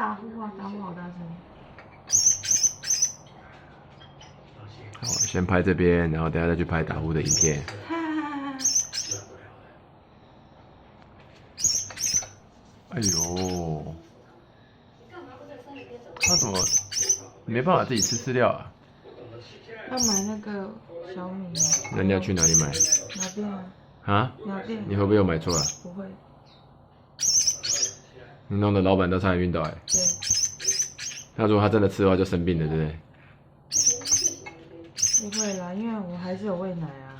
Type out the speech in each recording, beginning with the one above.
打呼啊，打呼好大声。好，先拍这边，然后等下再去拍打呼的影片。哎呦，他怎么没办法自己吃饲料啊？要买那个小米啊。那你要去哪里买？鸟店啊。啊？鸟店。你会不会又买错了？不会。你弄得老板都差点晕倒哎。对。他如果他真的吃的话，就生病了，对不对？不会啦，因为我还是有喂奶啊。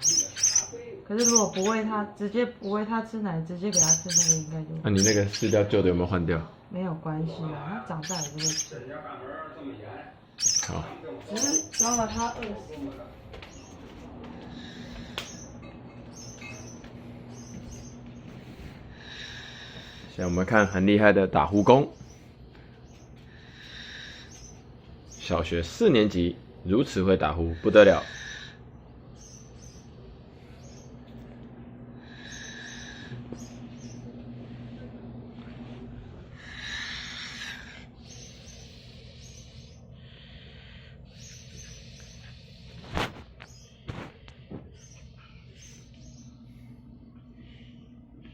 可是如果不喂它，直接不喂它吃奶，直接给它吃那个应该就……那你那个饲料旧的有没有换掉？没有关系啊，它长大也是会吃。好。只是让了它饿死。现在我们看很厉害的打呼功，小学4年级如此会打呼，不得了。